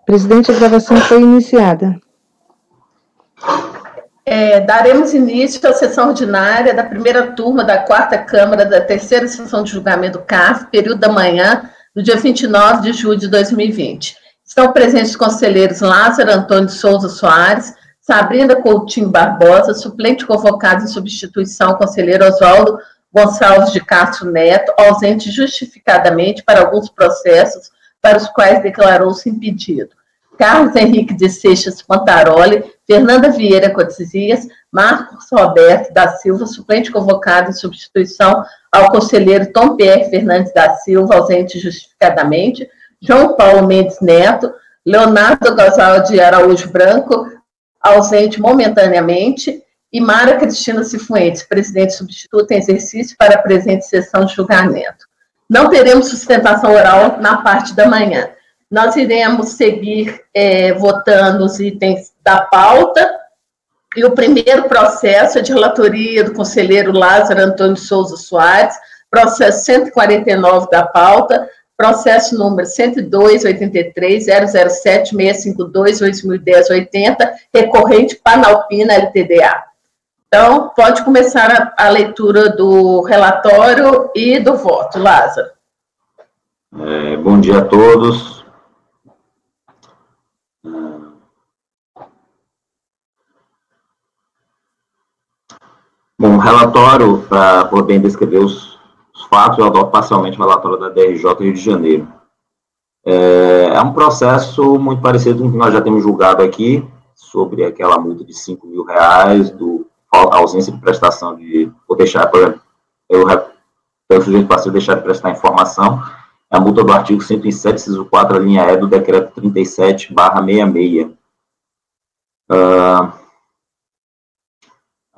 Presidente, a gravação foi iniciada. Daremos início à sessão ordinária da primeira turma da 4ª Câmara da terceira sessão de julgamento do CARF, período da manhã, do dia 29 de julho de 2020. Estão presentes os conselheiros Lázaro Antônio de Souza Soares, Sabrina Coutinho Barbosa, suplente convocado em substituição, conselheiro Oswaldo Gonçalves de Castro Neto, ausente justificadamente para alguns processos para os quais declarou-se impedido. Carlos Henrique de Seixas Pantaroli, Fernanda Vieira Cotizias, Marcos Roberto da Silva, suplente convocado em substituição ao conselheiro Tom Pierre Fernandes da Silva, ausente justificadamente, João Paulo Mendes Neto, Leonardo Gozal de Araújo Branco, ausente momentaneamente, e Mara Cristina Cifuentes, presidente substituta em exercício para a presente sessão de julgamento. Não teremos sustentação oral na parte da manhã. Nós iremos seguir votando os itens da pauta, e o primeiro processo é de relatoria do conselheiro Lázaro Antônio de Souza Soares, processo 149 da pauta, processo número 102.83.007.652.2010.80, recorrente Panalpina LTDA. Então, pode começar a leitura do relatório e do voto. Lázaro. Bom dia a todos. Bom, o relatório, para poder descrever os fatos, eu adoto parcialmente o relatório da DRJ Rio de Janeiro. É um processo muito parecido com o que nós já temos julgado aqui, sobre aquela multa de R$5.000, a ausência de prestação de, ou deixar, pelo sujeito passivo deixar de prestar informação, a multa do artigo 107, inciso 4, a linha E do decreto 37/66.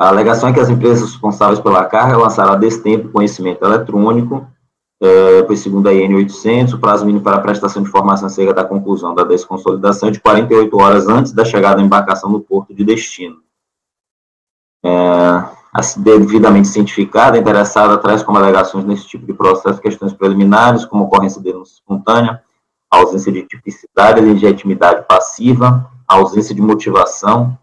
A alegação é que as empresas responsáveis pela carga lançaram a destempo conhecimento eletrônico, pois, segundo a IN 800, o prazo mínimo para a prestação de informação acerca da conclusão da desconsolidação é de 48 horas antes da chegada da embarcação no porto de destino. Devidamente cientificada, a interessada traz como alegações nesse tipo de processo questões preliminares, como ocorrência de denúncia espontânea, ausência de tipicidade, legitimidade passiva, ausência de motivação.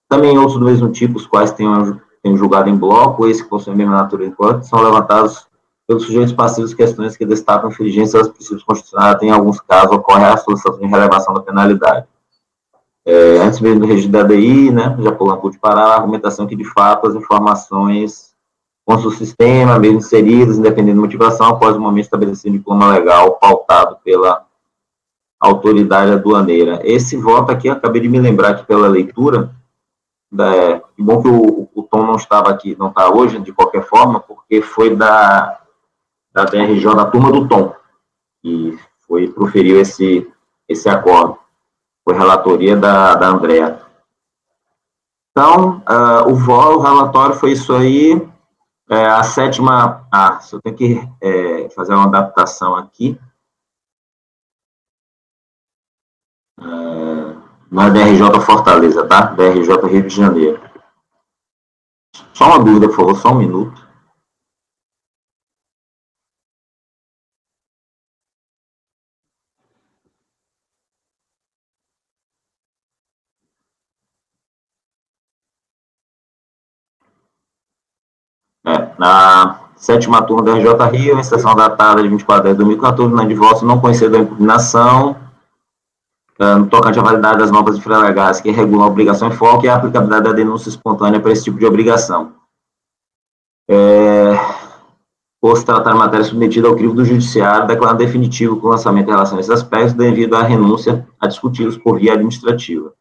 Também outros do mesmo tipo, os quais tenham julgado em bloco, esses que possuem a mesma natureza, são levantados pelos sujeitos passivos questões que destacam infringência aos princípios constitucionais, até em alguns casos ocorre a solicitação de relevação da penalidade. Antes mesmo do registro da ADI, né, já pulando por de parar, a argumentação que, de fato, as informações constam do sistema, mesmo inseridas, independente da motivação, após o momento estabelecido de diploma legal pautado pela autoridade aduaneira. Esse voto aqui, eu acabei de me lembrar aqui pela leitura, que bom que o Tom não estava aqui, não está hoje, de qualquer forma, porque foi da DRJ, da turma do Tom, que proferiu esse acordo. Foi relatoria da Andrea. Então, o relatório foi isso aí. A sétima... só tenho que fazer uma adaptação aqui. Não é DRJ Fortaleza, tá? DRJ Rio de Janeiro. Só uma dúvida, por favor, só um minuto. Na sétima turma da RJ Rio, em sessão datada de 24/10/2014, na divórcio não conhecida a impugnação, no tocante à validade das normas infralegais que regulam a obrigação em foco e a aplicabilidade da denúncia espontânea para esse tipo de obrigação. Por se tratar de matéria submetida ao crivo do judiciário, declarando definitivo com o lançamento em relação a esses aspectos, devido à renúncia a discuti-los por via administrativa.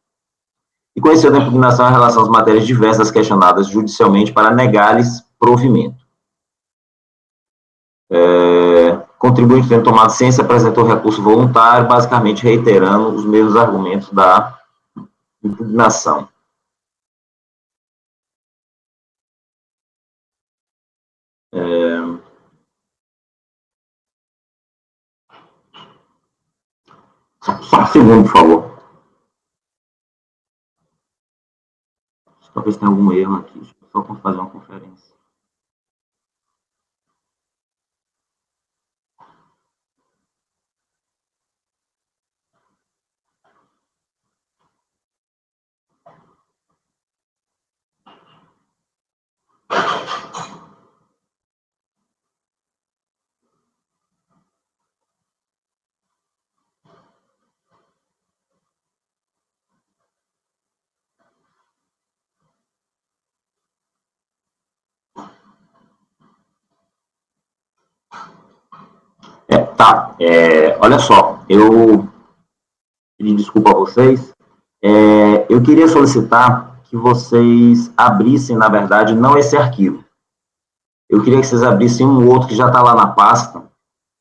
E conhecida a impugnação em relação às matérias diversas questionadas judicialmente para negar-lhes provimento. Contribuinte tendo tomado ciência, apresentou recurso voluntário, basicamente reiterando os mesmos argumentos da impugnação. Só um segundo, por favor. Talvez tenha algum erro aqui. Deixa eu só fazer uma conferência. Tá, olha só, eu pedi desculpa a vocês, eu queria solicitar que vocês abrissem, na verdade, não esse arquivo. Eu queria que vocês abrissem um outro que já está lá na pasta,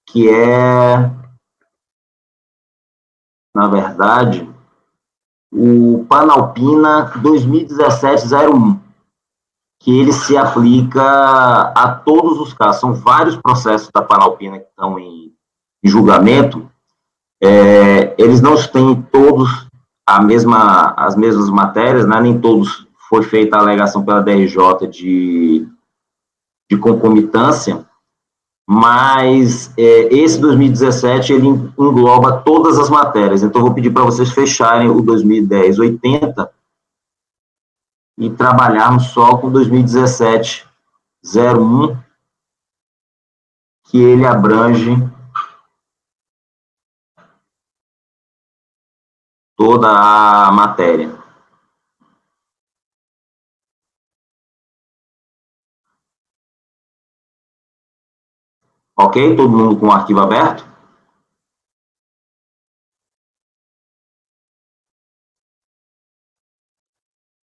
que é, na verdade, o Panalpina 2017-01, que ele se aplica a todos os casos. São vários processos da Panalpina que estão em julgamento. Eles não têm todos as mesmas matérias, né? Nem todos foi feita a alegação pela DRJ de concomitância, mas esse 2017, ele engloba todas as matérias. Então, eu vou pedir para vocês fecharem o 2010-80 e trabalharmos só com 2017-01, que ele abrange toda a matéria. Ok? Todo mundo com o arquivo aberto?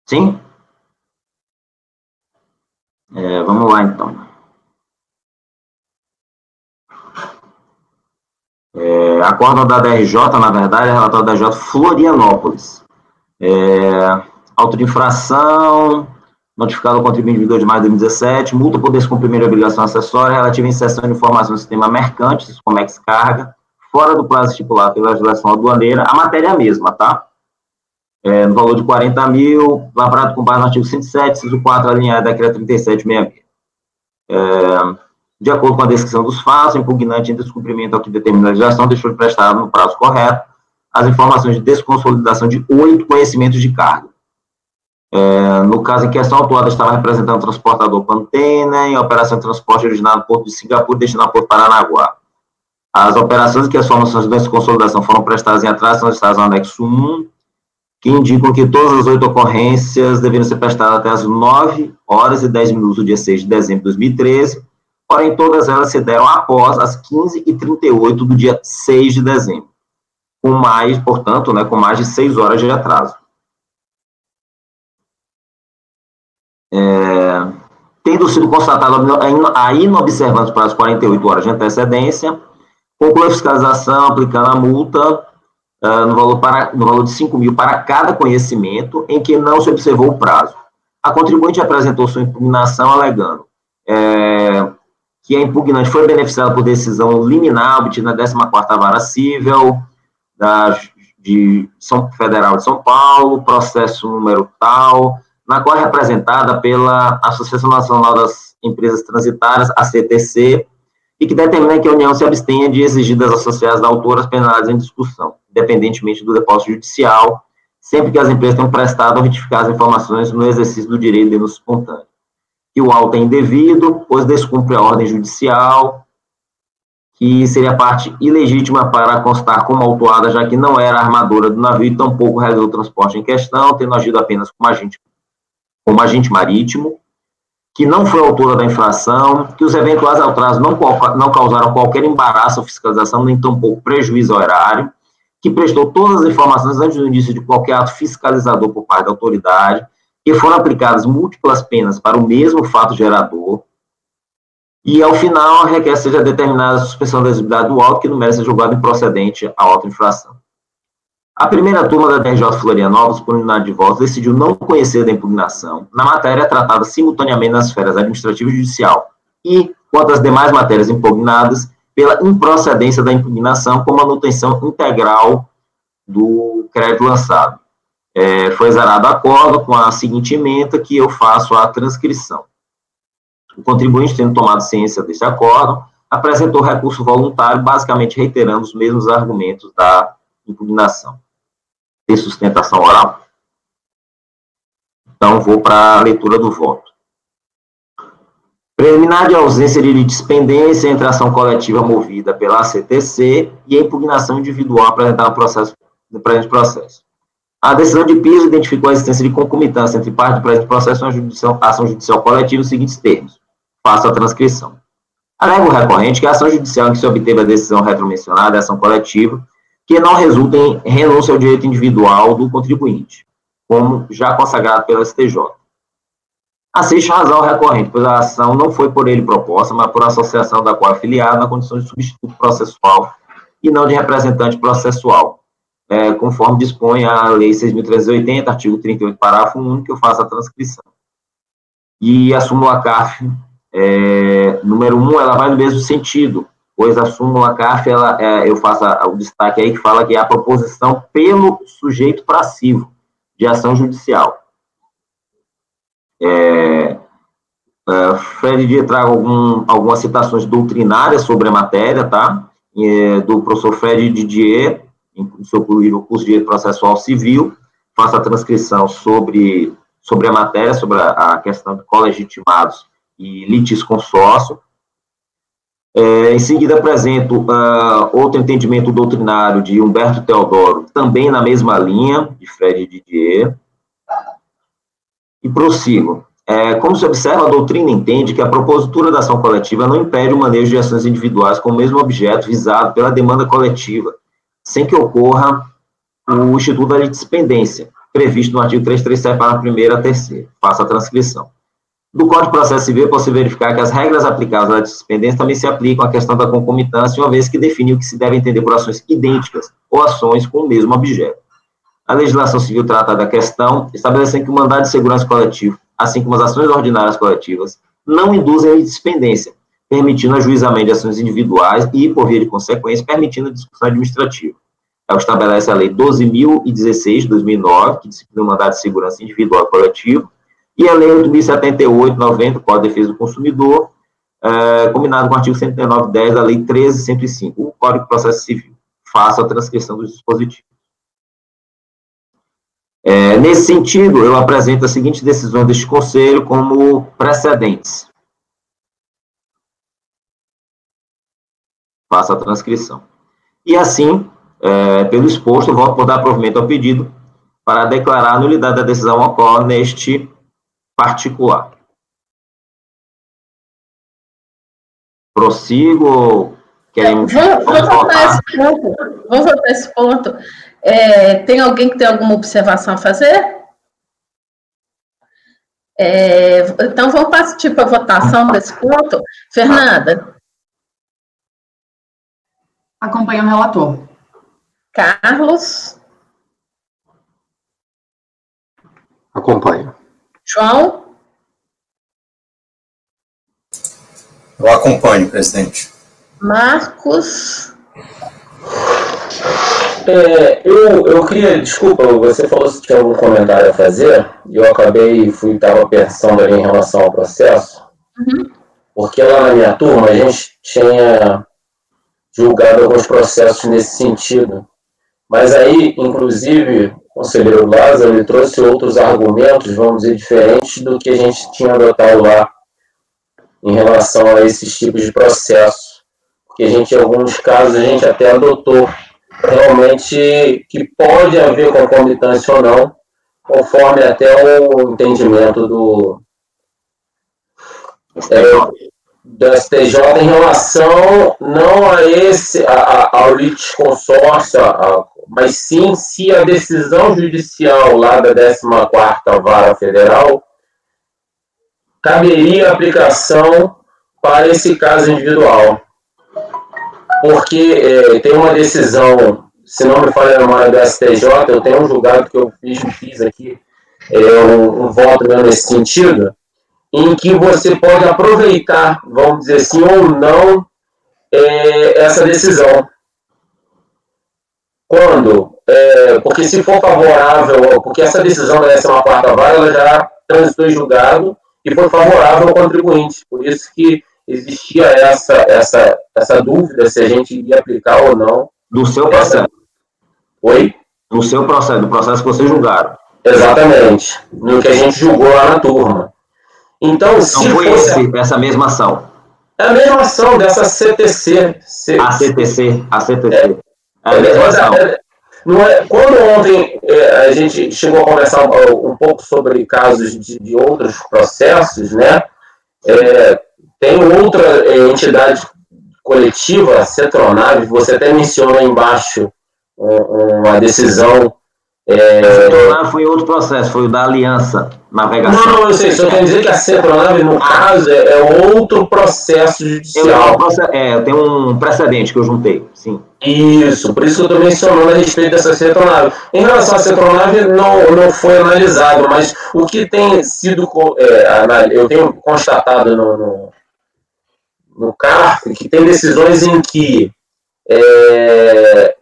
Sim? Vamos lá, então. Acórdão da DRJ, na verdade, é relatório da DRJ Florianópolis. Auto de infração, notificado ao contribuinte de 2 de maio de 2017, multa por descumprimento de obrigação acessória relativa à inserção de informação no sistema mercante, Comex Carga, fora do prazo estipulado pela legislação aduaneira. A matéria é a mesma, tá? No valor de 40 mil, lavrado com base no artigo 107, inciso 4, alinhado da decreto 3766. De acordo com a descrição dos fatos, o impugnante em descumprimento ao que determina a legislação deixou de prestar no prazo correto as informações de desconsolidação de 8 conhecimentos de carga. No caso em questão, a autuada estava representando o transportador Pantene em operação de transporte originado do Porto de Singapura e destinado ao Porto Paranaguá. As operações em que as informações de desconsolidação foram prestadas em atraso são listadas no anexo 1, que indicam que todas as 8 ocorrências deveriam ser prestadas até as 9 horas e 10 minutos do dia 6 de dezembro de 2013, porém todas elas se deram após as 15h38 do dia 6 de dezembro, com mais, portanto, com mais de 6 horas de atraso. Tendo sido constatada a inobservância do prazo de 48 horas de antecedência, conclui a fiscalização aplicando a multa no valor de 5 mil para cada conhecimento em que não se observou o prazo. A contribuinte apresentou sua impugnação alegando que a impugnante foi beneficiada por decisão liminar obtida na 14ª Vara Cível de Federal de São Paulo, processo número tal, na qual é representada pela Associação Nacional das Empresas Transitárias, a CTC, e que determina que a União se abstenha de exigir das associadas da autora as penalidades em discussão, independentemente do depósito judicial, sempre que as empresas tenham prestado ou retificado as informações no exercício do direito de denúncia espontânea. Que o auto é indevido, pois descumpre a ordem judicial, que seria parte ilegítima para constar como autuada, já que não era armadora do navio e tampouco realizou o transporte em questão, tendo agido apenas como agente marítimo, que não foi autora da infração, que os eventuais atrasos não causaram qualquer embaraço ou fiscalização, nem tampouco prejuízo ao erário, que prestou todas as informações antes do início de qualquer ato fiscalizador por parte da autoridade, que foram aplicadas múltiplas penas para o mesmo fato gerador, e, ao final, requer seja determinada a suspensão da exigibilidade do auto, que não merece ser julgado improcedente a auto-infração. A primeira turma da DRJ Florianópolis, por unidade de votos, decidiu não conhecer da impugnação na matéria tratada simultaneamente nas esferas administrativa e judicial e, quanto às demais matérias impugnadas, pela improcedência da impugnação com manutenção integral do crédito lançado. Foi zerado o acordo com a seguinte ementa que eu faço a transcrição. O contribuinte, tendo tomado ciência desse acordo, apresentou recurso voluntário, basicamente reiterando os mesmos argumentos da impugnação. Tem sustentação oral? Então, vou para a leitura do voto. Preliminar de ausência de litispendência entre a ação coletiva movida pela ACTC e a impugnação individual apresentada no presente processo. A decisão de piso identificou a existência de concomitância entre parte do presente processo e a ação judicial coletiva nos seguintes termos. Faço a transcrição. Alega o recorrente que a ação judicial em que se obteve a decisão retromencionada é ação coletiva, que não resulta em renúncia ao direito individual do contribuinte, como já consagrado pela STJ. Assiste razão ao recorrente, pois a ação não foi por ele proposta, mas por associação da qual é afiliado na condição de substituto processual e não de representante processual, conforme dispõe a Lei 6.380, artigo 38, parágrafo único, que eu faço a transcrição. E a súmula CARF, número 1, ela vai no mesmo sentido, pois a súmula CARF, eu faço o destaque aí que fala que é a proposição pelo sujeito passivo de ação judicial. Fred Dias traga algumas citações doutrinárias sobre a matéria, tá? Do professor Fred Didier, em seu curso de Direito Processual Civil, faço a transcrição sobre a matéria, sobre a questão de colegitimados e litisconsórcio. Em seguida, apresento outro entendimento doutrinário de Humberto Teodoro, também na mesma linha de Fred Didier. E prossigo. Como se observa, a doutrina entende que a propositura da ação coletiva não impede o manejo de ações individuais com o mesmo objeto visado pela demanda coletiva, sem que ocorra o Instituto da Litispendência, previsto no artigo 337, parágrafo 1º a 3º. Faço a transcrição. Do Código de Processo Civil, é possível verificar que as regras aplicadas à litispendência também se aplicam à questão da concomitância, uma vez que define o que se deve entender por ações idênticas ou ações com o mesmo objeto. A legislação civil trata da questão, estabelecendo que o mandado de segurança coletivo, assim como as ações ordinárias coletivas, não induzem a litispendência, permitindo o ajuizamento de ações individuais e, por via de consequência, permitindo a discussão administrativa. É o que estabelece a Lei 12.016, de 2009, que disciplina o mandado de segurança individual e coletivo, e a Lei 8.078/90, Código de Defesa do Consumidor, combinado com o artigo 139.10 da Lei 13.105, o Código de Processo Civil. Faço a transcrição dos dispositivos. Nesse sentido, eu apresento as seguintes decisões deste Conselho como precedentes. Faço a transcrição. E assim, pelo exposto, voto por dar provimento ao pedido para declarar a nulidade da decisão ocorre neste particular. Prossigo? Vou voltar a esse ponto. Tem alguém que tem alguma observação a fazer? Então, vamos partir para a votação desse ponto. Fernanda? Acompanho o relator. Carlos? Acompanho. João? Eu acompanho, presidente. Marcos? Eu queria, desculpa, você falou se tinha algum comentário a fazer, e eu estava pensando ali em relação ao processo, porque lá na minha turma a gente tinha julgado alguns processos nesse sentido, mas aí, inclusive, o conselheiro Lázaro, ele trouxe outros argumentos, vamos dizer, diferentes do que a gente tinha adotado lá em relação a esses tipos de processos, porque a gente, em alguns casos, a gente até adotou realmente que pode haver concomitância ou não, conforme até o entendimento do STJ em relação não a ao litisconsórcio, mas sim se a decisão judicial lá da 14ª Vara Federal caberia aplicação para esse caso individual. Porque tem uma decisão, se não me falha a memória do STJ, eu tenho um julgado que eu fiz aqui, um voto nesse sentido, em que você pode aproveitar, vamos dizer assim, ou não, essa decisão. Quando? Porque se for favorável, porque essa decisão da 14ª Vara, ela já transitou em julgado e foi favorável ao contribuinte, por isso que existia essa dúvida se a gente iria aplicar ou não. Do seu processo. Oi? Do seu processo, do processo que vocês julgaram. Exatamente. No que a gente julgou lá na turma. Então, se foi fosse... essa mesma ação? É a mesma ação dessa CTC. A CTC. É a mesma ação. Quando ontem a gente chegou a conversar um pouco sobre casos de outros processos, né? Tem outra entidade coletiva, a Cetronave, você até menciona aí embaixo uma decisão. A Cetronave foi outro processo, foi o da Aliança Navegação. Não, eu sei, só quer dizer que a Cetronave, no caso, é outro processo judicial. Tem um precedente que eu juntei, sim. Isso, por isso que eu estou mencionando a respeito dessa Cetronave. Em relação à Cetronave, não foi analisado, mas o que tem sido, eu tenho constatado no CARF, que tem decisões em que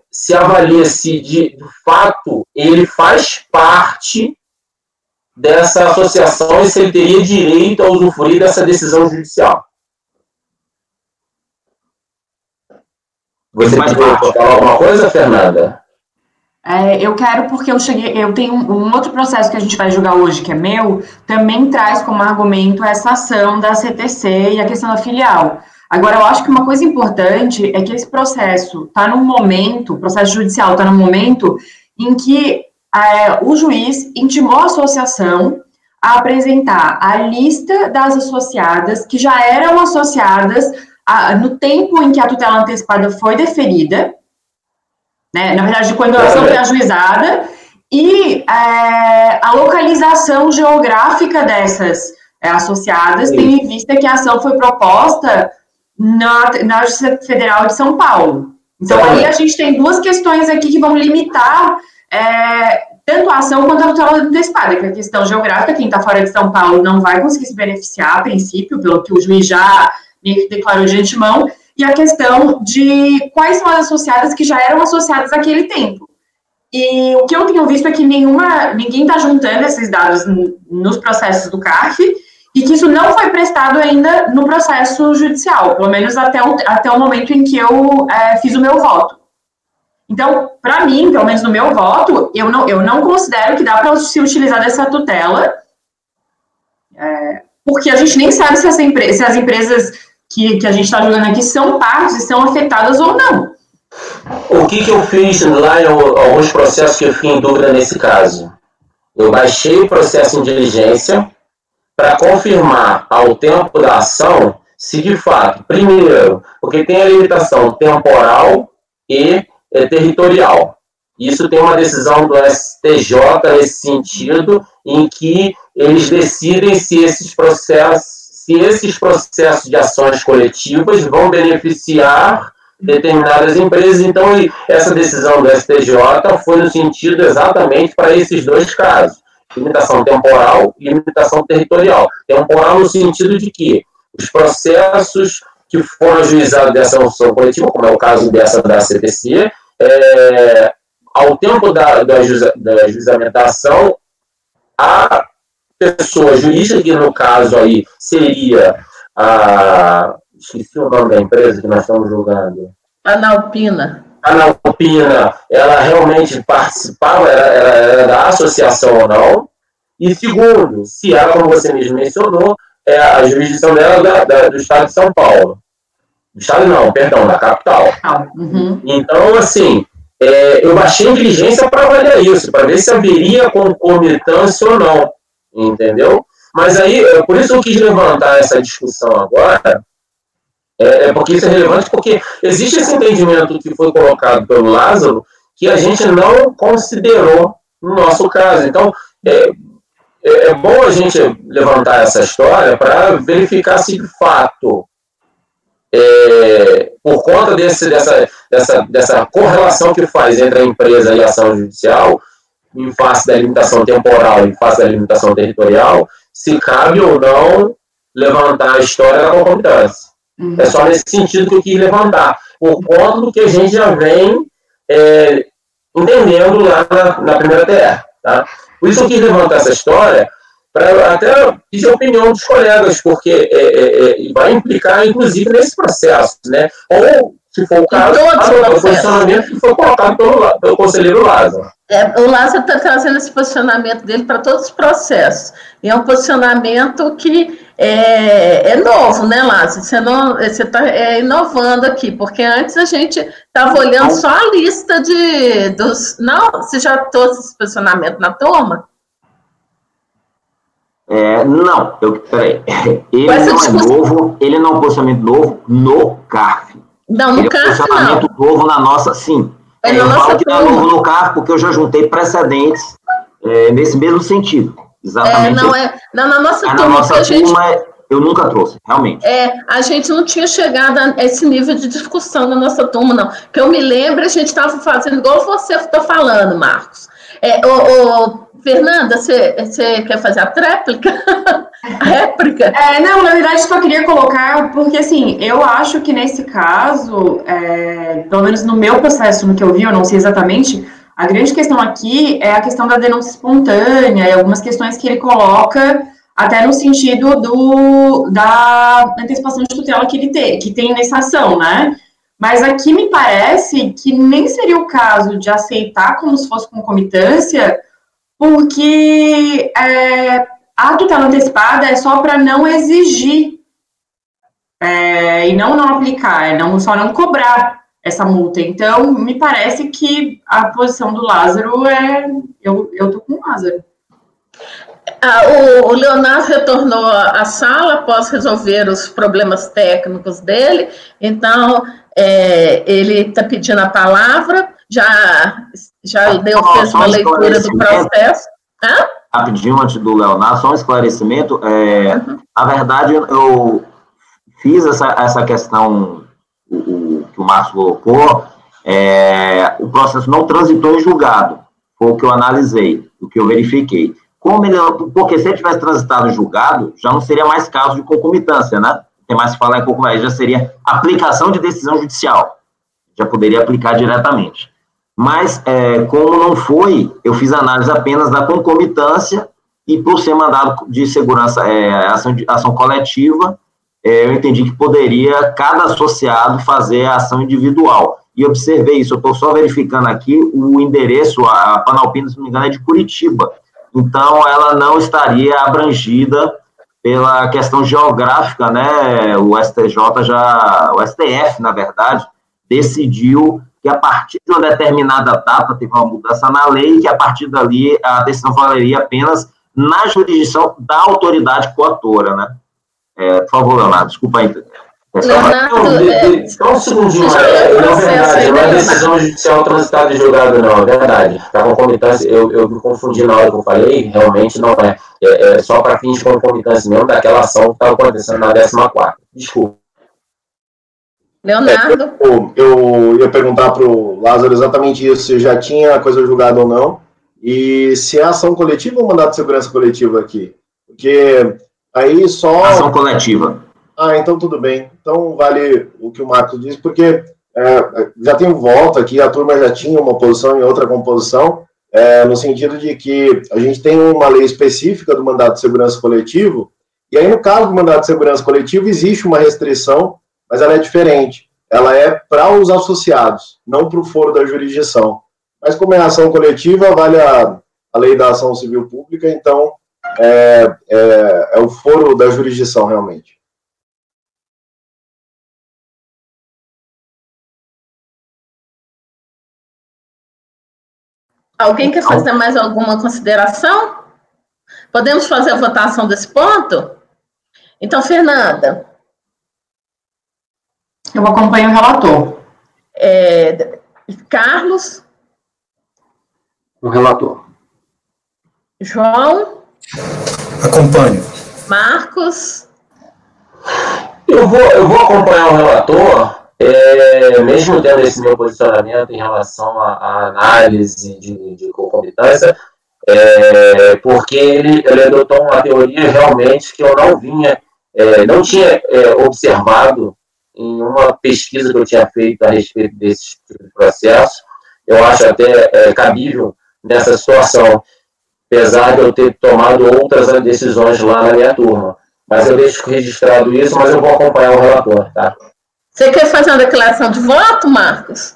se avalia se de fato ele faz parte dessa associação e se ele teria direito a usufruir dessa decisão judicial. Você quer falar alguma coisa, Fernanda? Eu quero, porque eu tenho um outro processo que a gente vai julgar hoje, que é meu, também traz como argumento essa ação da CTC e a questão da filial. Agora, eu acho que uma coisa importante é que esse processo está num momento, o processo judicial está num momento em que o juiz intimou a associação a apresentar a lista das associadas que já eram associadas no tempo em que a tutela antecipada foi deferida, né, na verdade, quando a ação foi ajuizada, e a localização geográfica dessas associadas, tendo em vista que a ação foi proposta na Justiça Federal de São Paulo. Então, aí a gente tem duas questões aqui que vão limitar tanto a ação quanto a tutela antecipada, que é a questão geográfica, quem está fora de São Paulo não vai conseguir se beneficiar, a princípio, pelo que o juiz já declarou de antemão, e a questão de quais são as associadas que já eram associadas naquele tempo. E o que eu tenho visto é que ninguém está juntando esses dados nos processos do CARF, e que isso não foi prestado ainda no processo judicial, pelo menos até o momento em que eu fiz o meu voto. Então, para mim, pelo menos no meu voto, eu não considero que dá para se utilizar dessa tutela, porque a gente nem sabe se as empresas que a gente está julgando aqui são partes e são afetadas ou não. O que eu fiz lá em alguns processos que eu fiquei em dúvida nesse caso? Eu baixei o processo em diligência para confirmar ao tempo da ação se de fato, primeiro, porque tem a limitação temporal e territorial. Isso tem uma decisão do STJ nesse sentido, em que eles decidem se esses processos de ações coletivas vão beneficiar determinadas empresas. Então, essa decisão do STJ foi no sentido exatamente para esses dois casos. Limitação temporal e limitação territorial. Temporal no sentido de que os processos que foram ajuizados dessa ação coletiva, como é o caso dessa da CTC, ao tempo da ajuizamento da ação, a pessoa jurídica, que no caso aí seria esqueci o nome da empresa que nós estamos julgando. Analpina. A Analpina, ela realmente participava, era da associação ou não. E segundo, se ela, como você mesmo mencionou, a jurisdição dela do Estado de São Paulo. Do Estado não, perdão, da capital. Uhum. Então, assim, eu baixei a diligência para avaliar isso, para ver se haveria concomitância ou não. Entendeu? Mas aí, por isso eu quis levantar essa discussão agora, porque isso é relevante, porque existe esse entendimento que foi colocado pelo Lázaro, que a gente não considerou no nosso caso. Então, é bom a gente levantar essa história para verificar se, de fato, por conta dessa correlação que faz entre a empresa e a ação judicial, em face da limitação temporal, em face da limitação territorial, se cabe ou não levantar a história da concomitância. Uhum. É só nesse sentido que eu quis levantar, por conta do que a gente já vem entendendo lá na primeira TR. Tá? Por isso eu quis levantar essa história, para até pedir a opinião dos colegas, porque vai implicar, inclusive, nesse processo, né? Ou, se for o caso, o posicionamento que foi colocado pelo conselheiro Lázaro. O Lázaro está trazendo esse posicionamento dele para todos os processos. E é um posicionamento que é novo, né, Lázaro? Você está inovando aqui, porque antes a gente estava olhando só a lista dos... Não, você já trouxe esse posicionamento na turma? Não, peraí. Ele não é novo, ele não é um posicionamento novo no CARF. Não, no CARF não. É um posicionamento novo na nossa, sim. Eu falo que não é novo no CARF porque eu já juntei precedentes nesse mesmo sentido. Exatamente. Na nossa turma. Na nossa turma, eu nunca trouxe, realmente. A gente não tinha chegado a esse nível de discussão na nossa turma, não. Que eu me lembro, a gente estava fazendo igual você está falando, Marcos. Fernanda, você quer fazer a tréplica? A réplica? Não, na verdade, só queria colocar, porque, assim, eu acho que nesse caso, pelo menos no meu processo, no que eu vi, eu não sei exatamente, a grande questão aqui é a questão da denúncia espontânea e algumas questões que ele coloca até no sentido da antecipação de tutela que tem nessa ação, né? Mas aqui me parece que nem seria o caso de aceitar como se fosse concomitância, porque a tutela antecipada é só para não exigir e não aplicar, só não cobrar essa multa. Então, me parece que a posição do Lázaro eu tô com o Lázaro. O Leonardo retornou à sala após resolver os problemas técnicos dele, então ele está pedindo a palavra, já fez uma leitura do processo. Rapidinho, antes do Leonardo, só um esclarecimento. Na verdade, eu fiz essa questão que o Marcos colocou, o processo não transitou em julgado, foi o que eu analisei, o que eu verifiquei. Porque se ele tivesse transitado em julgado, já não seria mais caso de concomitância, né? Tem mais que falar em concomitância, já seria aplicação de decisão judicial, já poderia aplicar diretamente. Mas, como não foi, eu fiz análise apenas da concomitância e, por ser mandado de segurança, ação coletiva, eu entendi que poderia cada associado fazer a ação individual. E observei isso, eu estou só verificando aqui o endereço, a Panalpina, se não me engano, é de Curitiba. Então, ela não estaria abrangida pela questão geográfica, né? O STF, na verdade, decidiu que a partir de uma determinada data teve uma mudança na lei, que a partir dali a decisão valeria apenas na jurisdição da autoridade coatora, né? Por favor, Leonardo, desculpa aí. Só um segundinho, na verdade, não é decisão judicial transitada de julgado, não, é verdade. Para concomitância, eu me confundi na hora que eu falei, realmente não é. É só para fins de concomitância mesmo daquela ação que estava acontecendo na 14ª. Desculpa. Leonardo? Eu ia perguntar para o Lázaro exatamente isso, se já tinha coisa julgada ou não, e se é ação coletiva ou mandato de segurança coletiva aqui. Porque aí só... Ação coletiva. Então tudo bem. Então vale o que o Marcos disse, porque já tem um voto aqui, a turma já tinha uma posição em outra composição, no sentido de que a gente tem uma lei específica do mandato de segurança coletivo, e aí no caso do mandato de segurança coletivo existe uma restrição, mas ela é diferente. Ela é para os associados, não para o foro da jurisdição. Mas como é ação coletiva, vale a lei da ação civil pública, então é o foro da jurisdição realmente. Alguém quer fazer mais alguma consideração? Podemos fazer a votação desse ponto? Então, Fernanda. Eu acompanho o relator. Carlos? O relator. João? Acompanho. Marcos? Eu vou acompanhar o relator, mesmo tendo esse meu posicionamento em relação à análise de concomitância, porque ele adotou uma teoria realmente que eu não tinha observado em uma pesquisa que eu tinha feito a respeito desse tipo de processo. Eu acho até cabível nessa situação, apesar de eu ter tomado outras decisões lá na minha turma. Mas eu deixo registrado isso, mas eu vou acompanhar o relator, tá? Você quer fazer uma declaração de voto, Marcos?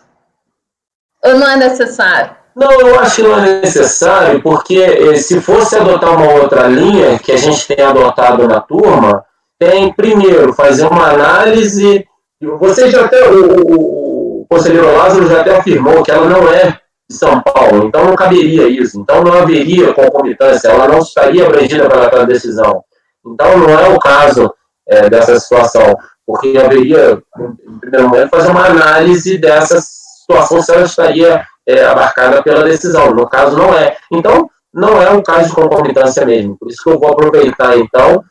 Ou não é necessário? Não, eu acho que não é necessário, porque se fosse adotar uma outra linha, que a gente tem adotado na turma, tem, primeiro, fazer uma análise. Você já até, o conselheiro Lázaro já até afirmou que ela não é São Paulo, então não caberia isso, então não haveria concomitância, ela não estaria abrangida pela decisão. Então não é o caso dessa situação, porque haveria, em primeiro momento, fazer uma análise dessa situação, se ela estaria abarcada pela decisão. No caso, não é. Então, não é um caso de concomitância mesmo. Por isso que eu vou aproveitar, então,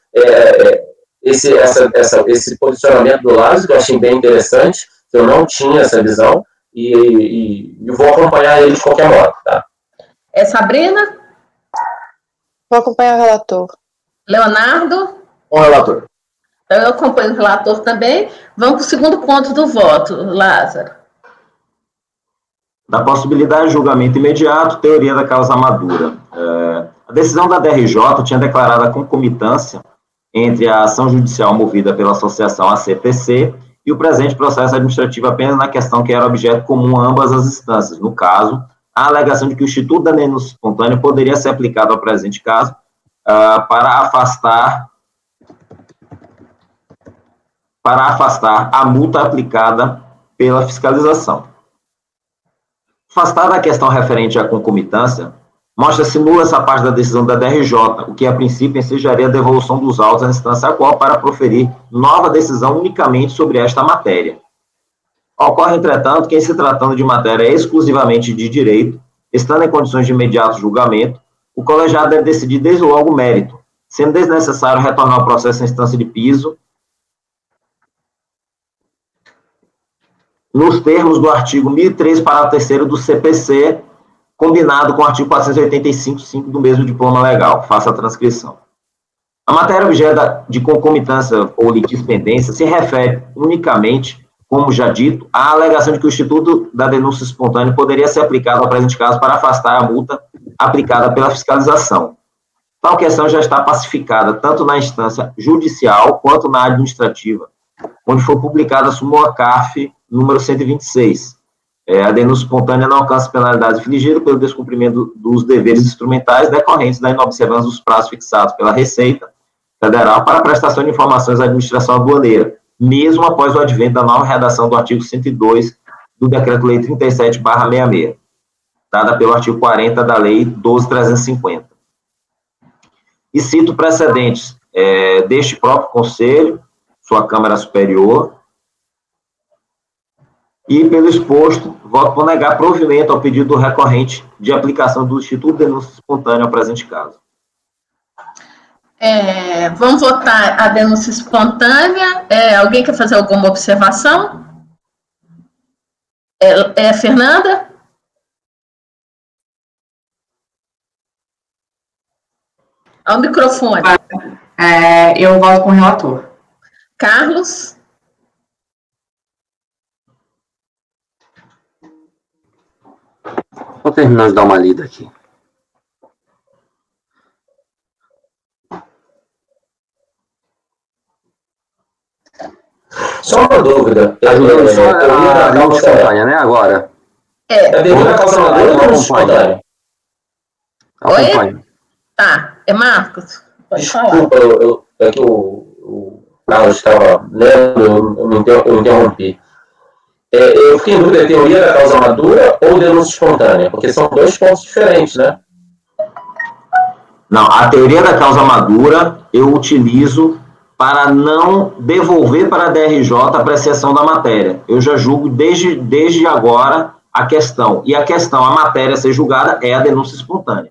esse posicionamento do Lázaro, que eu achei bem interessante, que eu não tinha essa visão, e vou acompanhar ele de qualquer modo, tá? Sabrina? Vou acompanhar o relator. Leonardo? Com o relator. Então, eu acompanho o relator também. Vamos para o segundo ponto do voto, Lázaro. Da possibilidade de julgamento imediato, teoria da causa madura. A decisão da DRJ tinha declarado a concomitância entre a ação judicial movida pela associação ACTC e o presente processo administrativo apenas na questão que era objeto comum a ambas as instâncias. No caso, a alegação de que o Instituto da Denúncia Espontânea poderia ser aplicado ao presente caso para afastar a multa aplicada pela fiscalização. Afastada a questão referente à concomitância, mostra-se nula essa parte da decisão da DRJ, o que a princípio ensejaria a devolução dos autos à instância qual para proferir nova decisão unicamente sobre esta matéria. Ocorre, entretanto, que em se tratando de matéria exclusivamente de direito, estando em condições de imediato julgamento, o colegiado deve decidir desde logo o mérito, sendo desnecessário retornar o processo à instância de piso, nos termos do artigo 1003, parágrafo 3º do CPC, combinado com o artigo 485.5 do mesmo diploma legal. Faça a transcrição. A matéria objeto de concomitância ou litispendência se refere unicamente, como já dito, à alegação de que o Instituto da Denúncia Espontânea poderia ser aplicado ao presente caso para afastar a multa aplicada pela fiscalização. Tal questão já está pacificada tanto na instância judicial quanto na administrativa, onde foi publicada a súmula CARF número 126. A denúncia espontânea não alcança penalidade infligida pelo descumprimento dos deveres instrumentais decorrentes da inobservância dos prazos fixados pela Receita Federal para a prestação de informações à administração aduaneira, mesmo após o advento da nova redação do artigo 102 do Decreto-Lei 37/66, dada pelo artigo 40 da Lei 12.350. E cito precedentes deste próprio Conselho, sua Câmara Superior, e, pelo exposto, voto por negar provimento ao pedido do recorrente de aplicação do Instituto de Denúncia Espontânea ao presente caso. Vamos votar a denúncia espontânea. Alguém quer fazer alguma observação? Fernanda? Ao microfone. Eu voto com o relator. Carlos? Vou terminar de dar uma lida aqui. Só uma dúvida. Ajudando só a denúncia espontânea, né, agora? A denúncia causa madura ou denúncia espontânea? Acompanho. Tá. Marcos? Pode falar. Desculpa, é que o Carlos estava lendo, eu interrompi. Eu fiquei em dúvida, teoria da causa madura ou denúncia espontânea? Porque são dois pontos diferentes, né? Não, a teoria da causa madura eu utilizo para não devolver para a DRJ a apreciação da matéria. Eu já julgo desde agora a questão. E a questão, a matéria a ser julgada é a denúncia espontânea.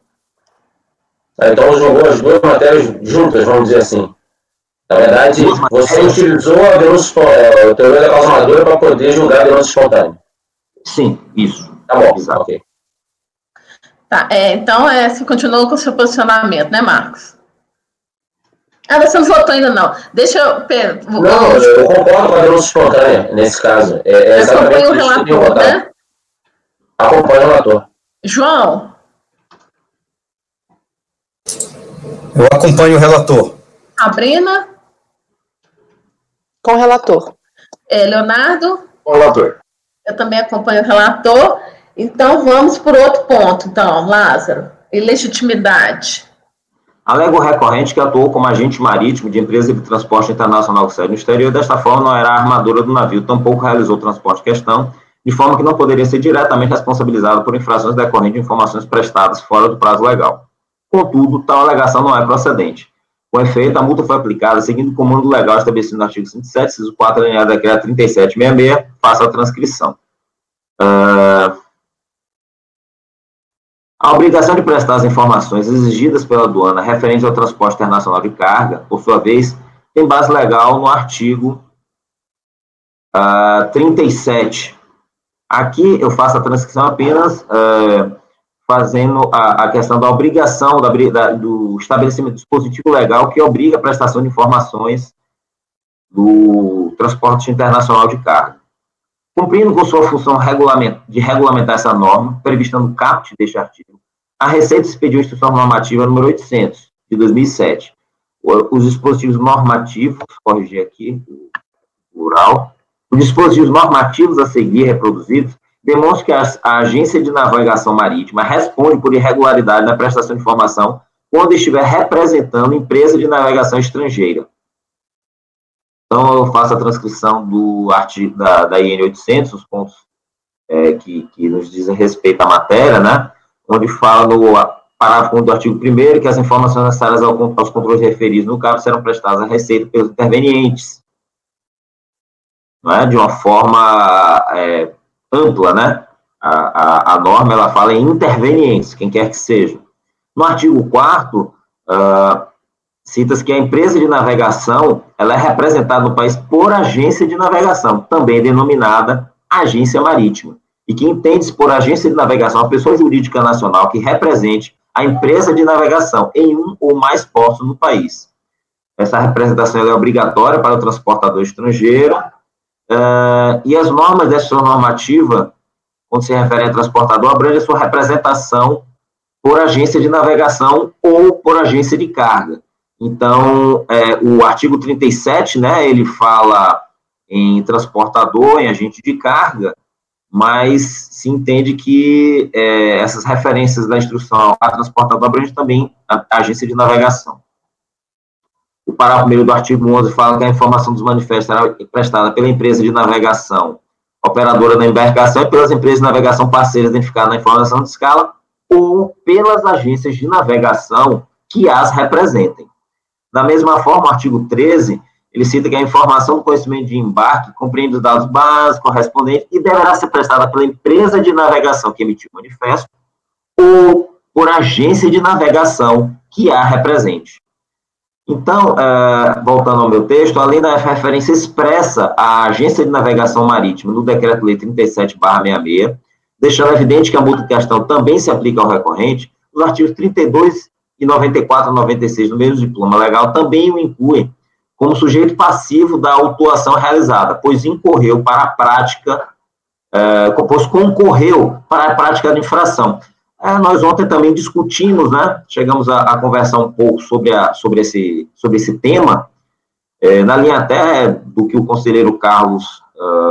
Então jogou as duas matérias juntas, vamos dizer assim. Na verdade, você utilizou a teoria da causa madura para poder julgar a denúncia espontânea. Sim, isso. Tá bom, exato. Ok. Tá, então você continuou com o seu posicionamento, né, Marcos? Você não votou ainda, não. Deixa eu... Não, eu concordo com a denúncia espontânea, nesse caso. Acompanha o relator, né? Acompanha o relator. João? Eu acompanho o relator. Sabrina? Com o relator. Leonardo? Com o relator. Eu também acompanho o relator. Então, vamos por outro ponto, então, Lázaro. Ilegitimidade. Alega o recorrente que atuou como agente marítimo de empresa de transporte internacional que sede no exterior, desta forma não era a armadura do navio, tampouco realizou o transporte em questão, de forma que não poderia ser diretamente responsabilizado por infrações decorrentes de informações prestadas fora do prazo legal. Contudo, tal alegação não é procedente. Com efeito, a multa foi aplicada seguindo o comando legal estabelecido no artigo 107, inciso 4, alineado do decreto 3766, faça a transcrição. A obrigação de prestar as informações exigidas pela aduana referentes ao transporte internacional de carga, por sua vez, tem base legal no artigo 37. Aqui eu faço a transcrição apenas fazendo a questão da obrigação do estabelecimento do dispositivo legal que obriga a prestação de informações do transporte internacional de carga. Cumprindo com sua função de regulamentar essa norma, prevista no caput deste artigo, a Receita expediu a Instrução Normativa número 800, de 2007. Os dispositivos normativos, corrigir aqui, plural, os dispositivos normativos a seguir reproduzidos demonstram que a Agência de Navegação Marítima responde por irregularidade na prestação de informação quando estiver representando empresa de navegação estrangeira. Então, eu faço a transcrição do artigo da IN 800, os pontos que nos dizem respeito à matéria, né? Onde fala no parágrafo 1 do artigo 1º que as informações necessárias aos controles referidos no caso serão prestadas à Receita pelos intervenientes, não é? De uma forma ampla, né? A norma, ela fala em intervenientes, quem quer que seja. No artigo 4º, cita-se que a empresa de navegação, ela é representada no país por agência de navegação, também denominada agência marítima, e que entende-se por agência de navegação a pessoa jurídica nacional que represente a empresa de navegação em um ou mais portos no país. Essa representação é obrigatória para o transportador estrangeiro, e as normas dessa normativa, quando se refere a transportador, abrange a sua representação por agência de navegação ou por agência de carga. Então, o artigo 37, né, ele fala em transportador, em agente de carga, mas se entende que essas referências da instrução a transportador abrange também a agência de navegação. O parágrafo 1º do artigo 11 fala que a informação dos manifestos será prestada pela empresa de navegação operadora da embarcação e pelas empresas de navegação parceiras identificadas na informação de escala ou pelas agências de navegação que as representem. Da mesma forma, o artigo 13, ele cita que a informação do conhecimento de embarque compreende os dados básicos correspondentes e deverá ser prestada pela empresa de navegação que emitiu o manifesto ou por agência de navegação que a represente. Então, voltando ao meu texto, além da referência expressa à Agência de Navegação Marítima no Decreto-Lei 37/66, deixando evidente que a multa em questão também se aplica ao recorrente, os artigos 32 e 94 e 96 do mesmo diploma legal também o incluem como sujeito passivo da autuação realizada, pois concorreu para a prática da infração. Nós ontem também discutimos, né, chegamos a conversar um pouco sobre esse tema, na linha até do que o conselheiro Carlos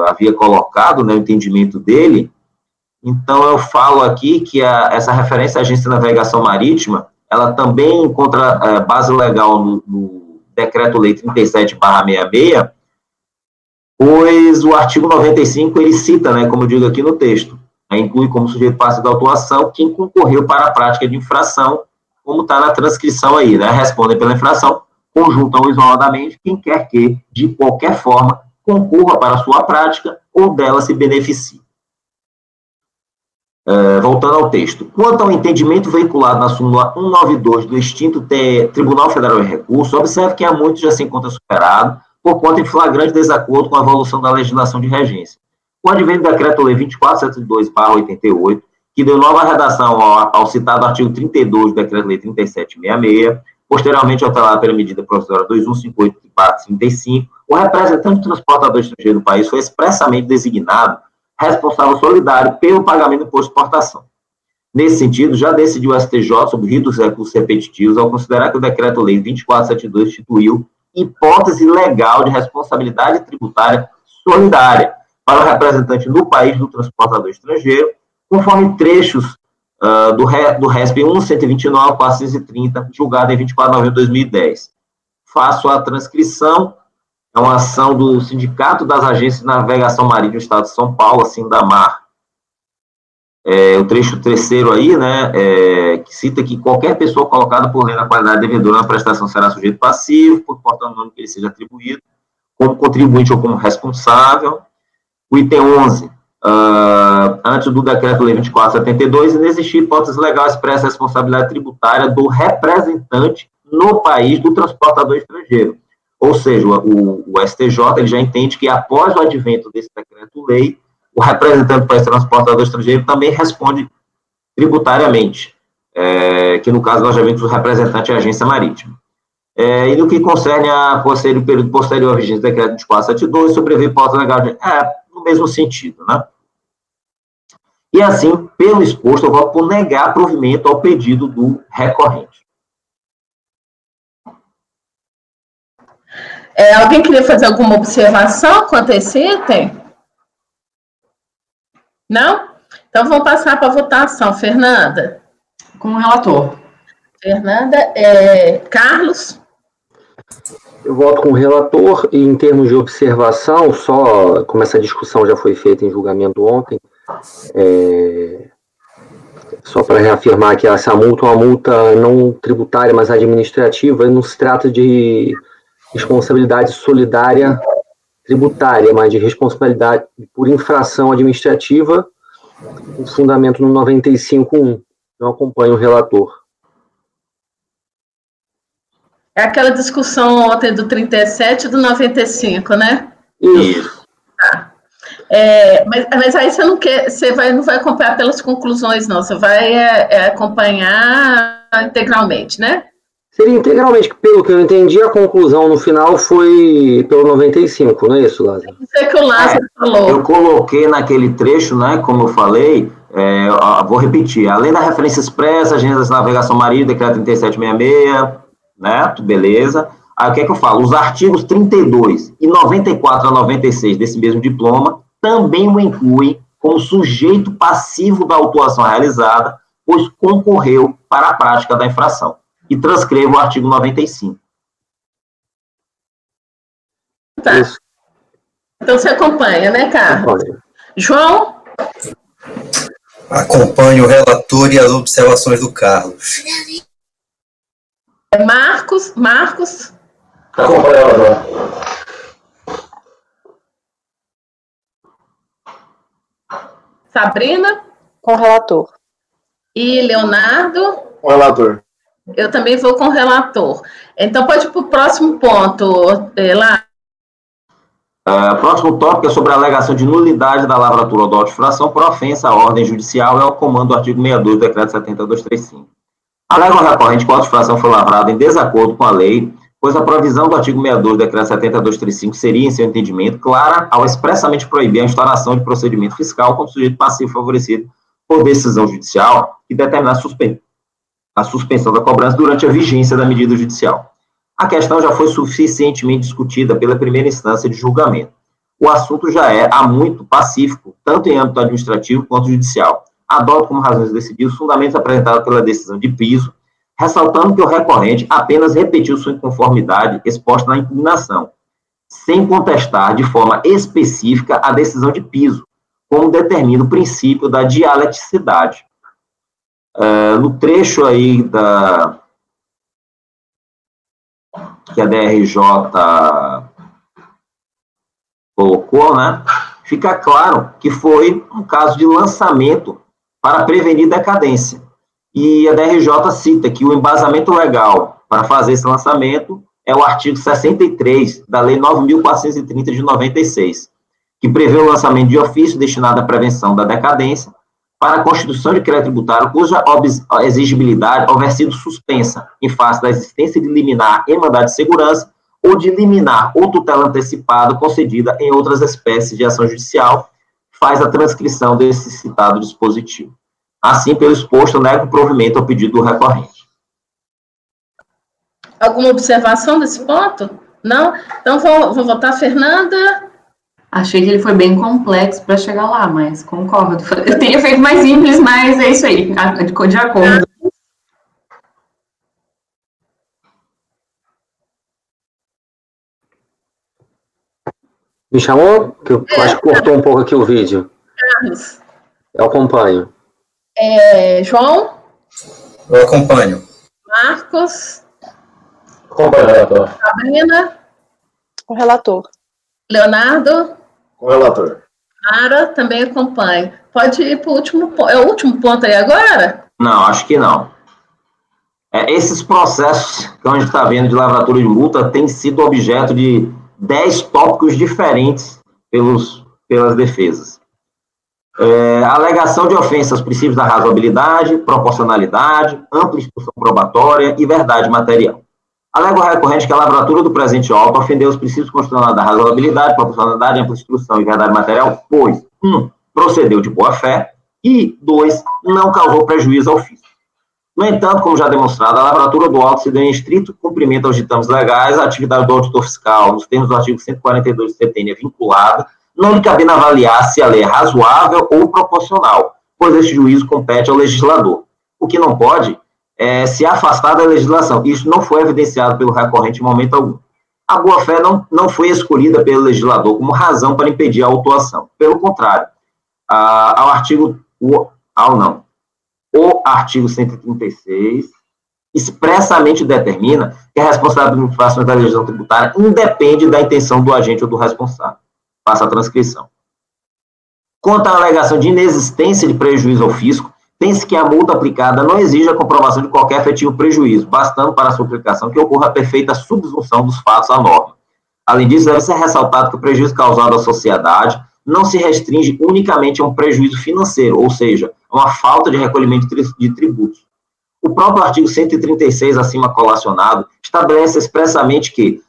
havia colocado, né, o entendimento dele. Então, eu falo aqui que essa referência à Agência de Navegação Marítima, ela também encontra base legal no Decreto-Lei 37/66, pois o artigo 95, ele cita, né, como eu digo aqui no texto, inclui como sujeito passivo da autuação quem concorreu para a prática de infração, como está na transcrição aí, né, respondem pela infração, conjunta ou isoladamente, quem quer que, de qualquer forma, concorra para a sua prática ou dela se beneficie. Voltando ao texto. Quanto ao entendimento veiculado na súmula 192 do extinto Tribunal Federal de Recursos, observe que há muito já se encontra superado, por conta de flagrante desacordo com a evolução da legislação de regência. O advento do Decreto-Lei 2472/88, que deu nova redação ao citado artigo 32 do Decreto-Lei 3766, posteriormente alterado pela medida provisória 2158/35, o representante do transportador estrangeiro do país foi expressamente designado responsável solidário pelo pagamento do imposto de exportação. Nesse sentido, já decidiu o STJ sobre o rito dos recursos repetitivos ao considerar que o Decreto-Lei 2472 instituiu hipótese legal de responsabilidade tributária solidária para o representante no país do transportador estrangeiro, conforme trechos do RESP 1.129.430, julgado em 24 de novembro de 2010. Faço a transcrição É uma ação do Sindicato das Agências de Navegação Marítima do Estado de São Paulo, Sindamar. O trecho terceiro aí, né, que cita que qualquer pessoa colocada por lei na qualidade devedora na prestação será sujeito passivo, por portanto o nome que ele seja atribuído, como contribuinte ou como responsável. O item 11, antes do Decreto-Lei 2472, inexistir hipótese legal expressa a responsabilidade tributária do representante no país do transportador estrangeiro. Ou seja, o STJ ele já entende que após o advento desse Decreto-Lei, o representante do país transportador estrangeiro também responde tributariamente, que no caso nós já vimos o representante é a agência marítima. E no que concerne a período posterior à vigência do Decreto 2472, sobrevê hipótese legal no mesmo sentido, né? E assim, pelo exposto, eu voto por negar provimento ao pedido do recorrente. Alguém queria fazer alguma observação quanto a esse item? Não? Então, vamos passar para a votação. Fernanda? Com o relator. Fernanda. Carlos? Eu voto com o relator, e em termos de observação, só como essa discussão já foi feita em julgamento ontem, só para reafirmar que essa multa é uma multa não tributária, mas administrativa, e não se trata de responsabilidade solidária tributária, mas de responsabilidade por infração administrativa, com fundamento no 95.1. Eu acompanho o relator. É aquela discussão ontem do 37 e do 95, né? Isso. Tá. Mas aí você não quer, não vai acompanhar pelas conclusões, não. Você vai acompanhar integralmente, né? Seria integralmente, pelo que eu entendi, a conclusão no final foi pelo 95, não é isso, Lázaro? Isso é que o Lázaro falou. Eu coloquei naquele trecho, né, como eu falei, vou repetir, além da referência expressa, agência de navegação marítima, decreto 3766, né, beleza. Aí o que é que eu falo? Os artigos 32 e 94 a 96 desse mesmo diploma também o incluem como sujeito passivo da autuação realizada, pois concorreu para a prática da infração. E transcrevo o artigo 95. Tá. Então você acompanha, né, Carlos? João? Acompanho o relator e as observações do Carlos. Marcos? Acompanho, João. Sabrina? Com o relator. E Leonardo? Com o relator. Eu também vou com o relator. Então, pode ir para o próximo ponto, lá. Próximo tópico é sobre a alegação de nulidade da lavratura ou da auto-infração por ofensa à ordem judicial e ao comando do artigo 62 do decreto 70.235. Alega o recorrente que a auto-infração foi lavrada em desacordo com a lei, pois a provisão do artigo 62 do decreto 70.235 seria, em seu entendimento, clara ao expressamente proibir a instauração de procedimento fiscal como sujeito passivo favorecido por decisão judicial que determinar a suspensão da cobrança durante a vigência da medida judicial. A questão já foi suficientemente discutida pela primeira instância de julgamento. O assunto já é, há muito, pacífico, tanto em âmbito administrativo quanto judicial. Adoto como razões decididas os fundamentos apresentados pela decisão de piso, ressaltando que o recorrente apenas repetiu sua inconformidade exposta na impugnação, sem contestar de forma específica a decisão de piso, como determina o princípio da dialeticidade. No trecho aí que a DRJ colocou, né, fica claro que foi um caso de lançamento para prevenir decadência. E a DRJ cita que o embasamento legal para fazer esse lançamento é o artigo 63 da Lei 9.430 de 96, que prevê o lançamento de ofício destinado à prevenção da decadência para a constituição de crédito tributário cuja exigibilidade houver sido suspensa em face da existência de liminar em mandado de segurança ou de liminar ou tutela antecipada concedida em outras espécies de ação judicial, faz a transcrição desse citado dispositivo. Assim, pelo exposto, eu nego o provimento ao pedido do recorrente. Alguma observação desse ponto? Não? Então, vou votar Fernanda. Achei que ele foi bem complexo para chegar lá, mas concordo. Eu teria feito mais simples, mas é isso aí, de acordo. Me chamou? Que eu acho que cortou um pouco aqui o vídeo. Carlos. Eu acompanho. João? Eu acompanho. Marcos? Acompanho, relator. Sabrina? Com o relator. Leonardo? Com o relator. Mara? Também acompanho. Pode ir para o último ponto. É o último ponto aí agora? Não, acho que não. Esses processos que a gente está vendo de lavratura de multa têm sido objeto de 10 tópicos diferentes pelas defesas. Alegação de ofensa aos princípios da razoabilidade, proporcionalidade, ampla instrução probatória e verdade material. Alega o recorrente que a lavratura do presente auto ofendeu os princípios constitucionais da razoabilidade, proporcionalidade, ampla instrução e verdade material, pois 1. Procedeu de boa fé e 2. Não causou prejuízo ao fisco. No entanto, como já demonstrado, a lavratura do auto se deu em estrito cumprimento aos ditames legais, a atividade do auditor fiscal, nos termos do artigo 142 do CTN, é vinculada, não lhe cabendo avaliar se a lei é razoável ou proporcional, pois este juízo compete ao legislador. O que não pode é se afastar da legislação. Isso não foi evidenciado pelo recorrente em momento algum. A boa-fé não foi escolhida pelo legislador como razão para impedir a autuação. Pelo contrário, o artigo 136 expressamente determina que a responsabilidade por infrações da legislação tributária independe da intenção do agente ou do responsável. Passa a transcrição. Quanto à alegação de inexistência de prejuízo ao fisco, tem-se que a multa aplicada não exige a comprovação de qualquer efetivo prejuízo, bastando para a sua aplicação que ocorra a perfeita subsunção dos fatos à norma. Além disso, deve ser ressaltado que o prejuízo causado à sociedade não se restringe unicamente a um prejuízo financeiro, ou seja, a uma falta de recolhimento de tributos. O próprio artigo 136, acima colacionado, estabelece expressamente que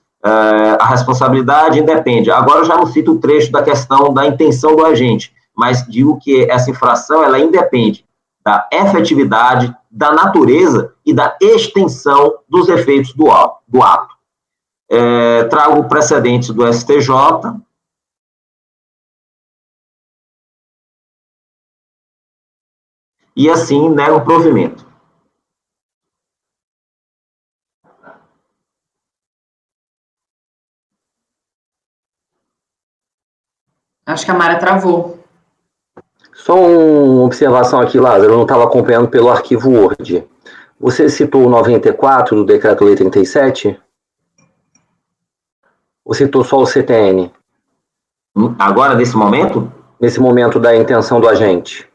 a responsabilidade independe. Agora eu já não cito o trecho da questão da intenção do agente, mas digo que essa infração ela independe da efetividade, da natureza e da extensão dos efeitos do ato. Trago precedentes do STJ, e assim nega o provimento. Acho que a Mara travou. Só uma observação aqui, Lázaro, eu não estava acompanhando pelo arquivo Word. Você citou o 94 do Decreto-Lei 37? Ou citou só o CTN? Agora, nesse momento? Nesse momento da intenção do agente.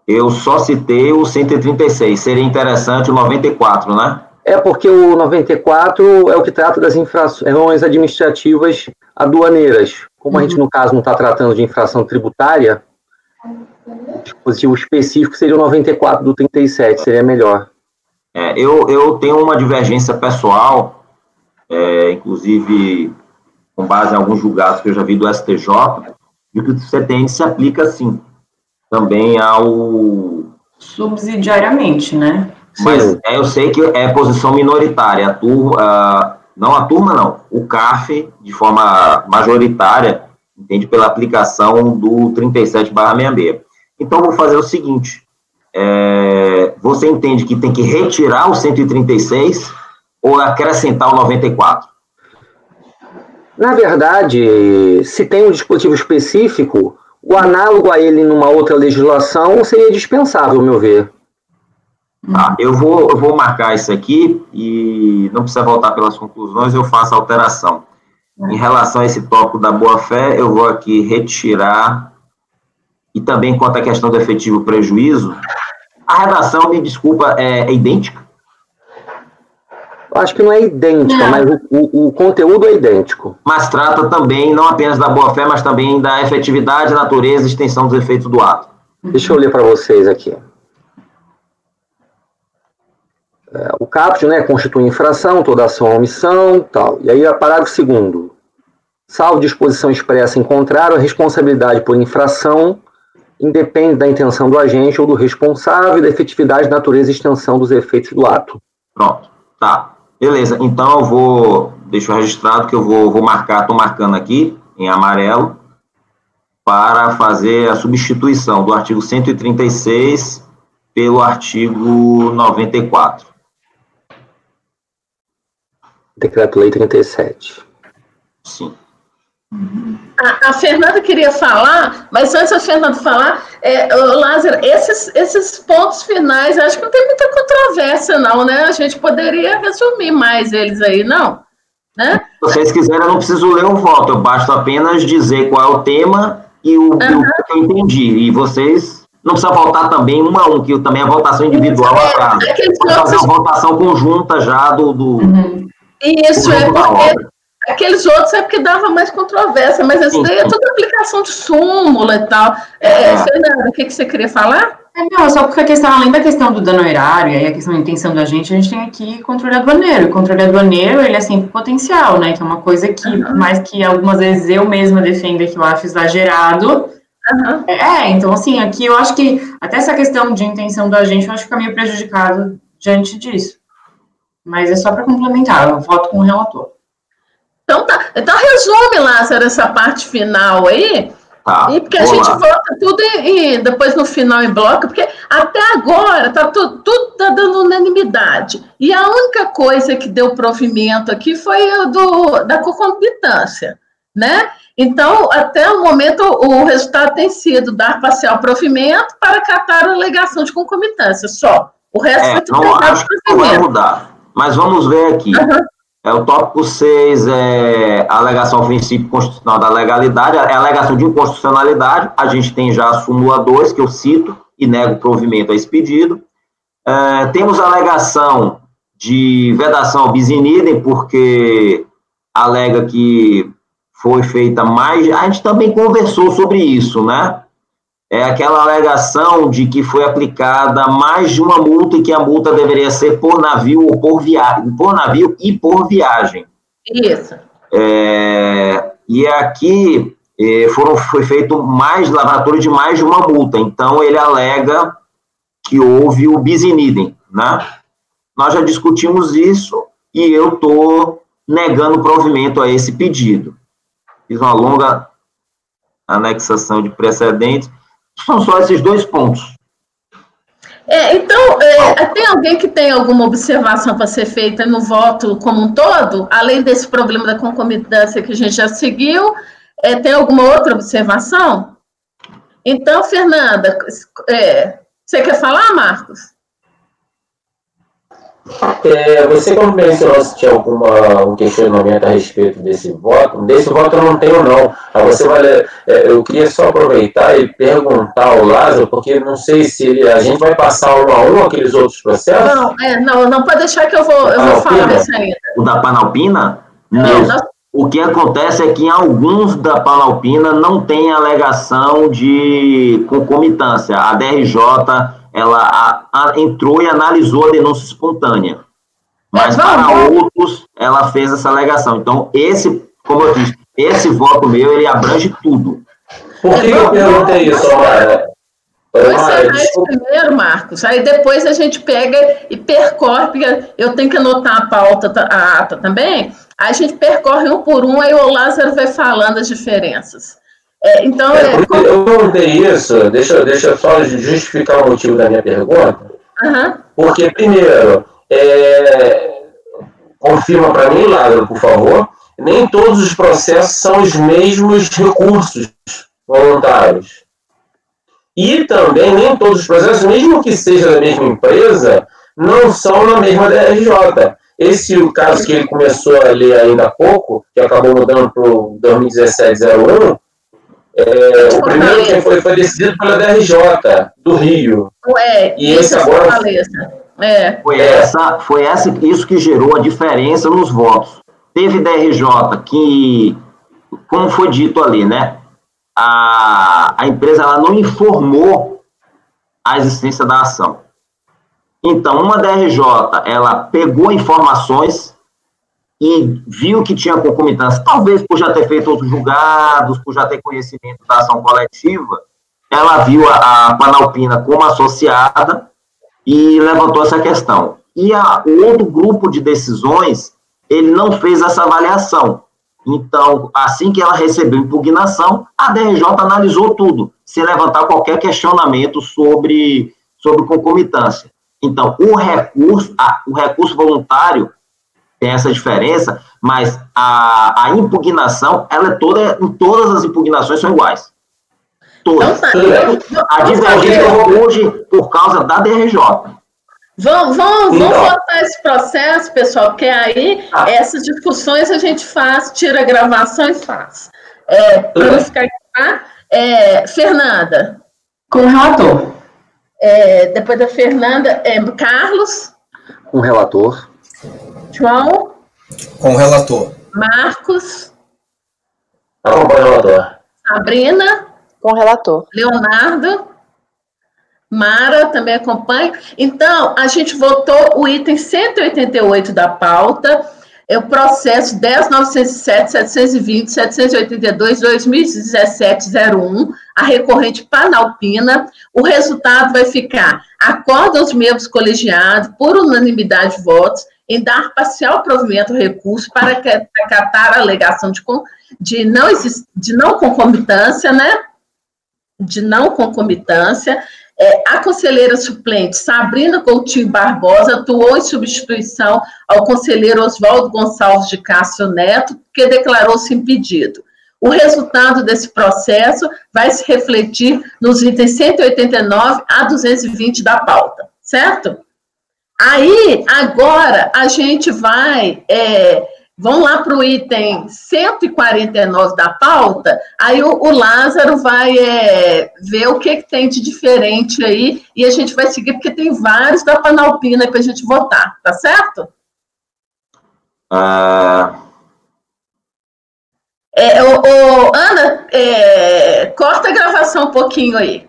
Eu só citei o 136, seria interessante o 94, né? Porque o 94 é o que trata das infrações administrativas aduaneiras. Como a gente, no caso, não está tratando de infração tributária, o dispositivo específico seria o 94 do 37, seria melhor. Eu tenho uma divergência pessoal, inclusive com base em alguns julgados que eu já vi do STJ, de que o CTN se aplica, sim, também ao... Subsidiariamente, né? Mas eu sei que é posição minoritária. O CARF, de forma majoritária, entende pela aplicação do 37/66. Então, vou fazer o seguinte, você entende que tem que retirar o 136 ou acrescentar o 94? Na verdade, se tem um dispositivo específico, o análogo a ele numa outra legislação seria dispensável, ao meu ver. Tá, eu vou marcar isso aqui e não precisa voltar pelas conclusões, eu faço a alteração. Em relação a esse tópico da boa-fé, eu vou aqui retirar, e também quanto à questão do efetivo prejuízo, a redação, me desculpa, é idêntica? Eu acho que não é idêntica, mas o conteúdo é idêntico. Mas trata também, não apenas da boa-fé, mas também da efetividade, natureza e extensão dos efeitos do ato. Deixa eu ler para vocês aqui. O caput, né, constitui infração, toda ação ou omissão, tal. E aí, parágrafo 2º. Salvo disposição expressa em contrário, a responsabilidade por infração independe da intenção do agente ou do responsável e da efetividade, natureza e extensão dos efeitos do ato. Pronto, tá. Beleza, então deixa eu registrado que eu vou marcar, estou marcando aqui, em amarelo, para fazer a substituição do artigo 136 pelo artigo 94. Decreto-Lei 37. Sim. A Fernanda queria falar, mas antes da Fernanda falar, Lázaro, esses pontos finais, acho que não tem muita controvérsia, não, né? A gente poderia resumir mais eles aí, não? Né? Se vocês quiserem, eu não preciso ler o voto, eu basta apenas dizer qual é o tema e o que eu entendi. E vocês não precisam votar também um a um, que também é votação individual. Pode fazer uma votação conjunta já do Isso, porque aqueles outros é porque dava mais controvérsia, mas isso daí é toda aplicação de súmula e tal. Fernanda, o que você queria falar? Não, só porque a questão, além da questão do dano erário e aí a questão da intenção da gente, a gente tem aqui controle aduaneiro. O controle aduaneiro, ele é sempre potencial, né? Que é uma coisa que, mais que algumas vezes eu mesma defendo que eu acho exagerado. Então, assim, aqui eu acho que até essa questão de intenção da gente, eu acho que fica meio prejudicado diante disso. Mas é só para complementar, eu voto com o relator. Então tá. Então resume, Lázaro, essa parte final aí. Tá, e porque a gente vota tudo e depois no final em bloco, porque até agora tá tudo tá dando unanimidade. E a única coisa que deu provimento aqui foi da concomitância, né? Então, até o momento, o resultado tem sido dar parcial provimento para catar a alegação de concomitância, só. O resto foi tudo acho que não vai mudar. Mas vamos ver aqui. O tópico 6 é a alegação ao princípio constitucional da legalidade, é a alegação de inconstitucionalidade. A gente tem já a súmula 2, que eu cito, e nego o provimento a esse pedido. Temos a alegação de vedação ao bis in idem, porque alega que foi feita mais... A gente também conversou sobre isso, né? É aquela alegação de que foi aplicada mais de uma multa e que a multa deveria ser por navio ou por navio e por viagem. Isso. E aqui foi feito mais lavratura de mais de uma multa, então ele alega que houve o bis in idem, né? Nós já discutimos isso e eu estou negando provimento a esse pedido. Fiz uma longa anexação de precedentes. São só esses 2 pontos. Então, tem alguém que tem alguma observação para ser feita no voto como um todo? Além desse problema da concomitância que a gente já seguiu, tem alguma outra observação? Então, Fernanda, você quer falar, Marcos? Você, como mencionou, se tinha um questionamento a respeito desse voto eu não tenho, não. Eu queria só aproveitar e perguntar ao Lázaro, porque não sei se a gente vai passar um a um aqueles outros processos. Não pode deixar que eu vou falar desse ainda. O da Panalpina? Não. O que acontece é que em alguns da Panalpina não tem alegação de concomitância. A DRJ... ela entrou e analisou a denúncia espontânea. Mas para outros, ela fez essa alegação. Então, como eu disse, esse voto meu, ele abrange tudo. Por que eu perguntei isso, Mara? Isso primeiro, Marcos. Aí depois a gente pega e percorre, porque eu tenho que anotar a pauta, a ata também. Aí a gente percorre um por um, aí o Lázaro vai falando as diferenças. Eu perguntei isso, deixa eu só justificar o motivo da minha pergunta. Porque, primeiro, confirma para mim, Lázaro, por favor, nem todos os processos são os mesmos recursos voluntários. E também nem todos os processos, mesmo que seja da mesma empresa, não são na mesma DRJ. O caso que ele começou a ler ainda há pouco, que acabou mudando para o 2017-01, o primeiro que foi decidido pela DRJ do Rio. E esse agora foi isso que gerou a diferença nos votos. Teve DRJ que, como foi dito ali, né, a empresa ela não informou a existência da ação. Então, uma DRJ, ela pegou informações e viu que tinha concomitância, talvez por já ter feito outros julgados, por já ter conhecimento da ação coletiva, ela viu a Panalpina como associada e levantou essa questão. E o outro grupo de decisões, ele não fez essa avaliação. Então, assim que ela recebeu impugnação, a DRJ analisou tudo, sem levantar qualquer questionamento sobre concomitância. Então, o recurso voluntário, tem essa diferença, mas a impugnação, ela é toda, em todas as impugnações são iguais. Todas. A divergência hoje por causa da DRJ. Vamos votar esse processo, pessoal, porque aí essas discussões a gente faz, tira a gravação e faz. Para não ficar aqui, Fernanda. Com o relator. Depois da Fernanda, Carlos. Com o relator. João. Com o relator. Marcos. Com o relator. Sabrina. Com o relator. Leonardo. Mara também acompanha. Então, a gente votou o item 188 da pauta, o processo 10.907.720.782.2017.01, a recorrente Panalpina. O resultado vai ficar: acorda os membros colegiados, por unanimidade de votos, em dar parcial provimento ao recurso para acatar a alegação de não concomitância, né? De não concomitância. A conselheira suplente Sabrina Coutinho Barbosa atuou em substituição ao conselheiro Oswaldo Gonçalves de Castro Neto, que declarou-se impedido. O resultado desse processo vai se refletir nos itens 189 a 220 da pauta, certo? Aí, agora, a gente vai... Vamos lá para o item 149 da pauta, aí o Lázaro vai ver o que tem de diferente aí, e a gente vai seguir, porque tem vários da Panalpina para a gente votar, tá certo? Ana, corta a gravação um pouquinho aí.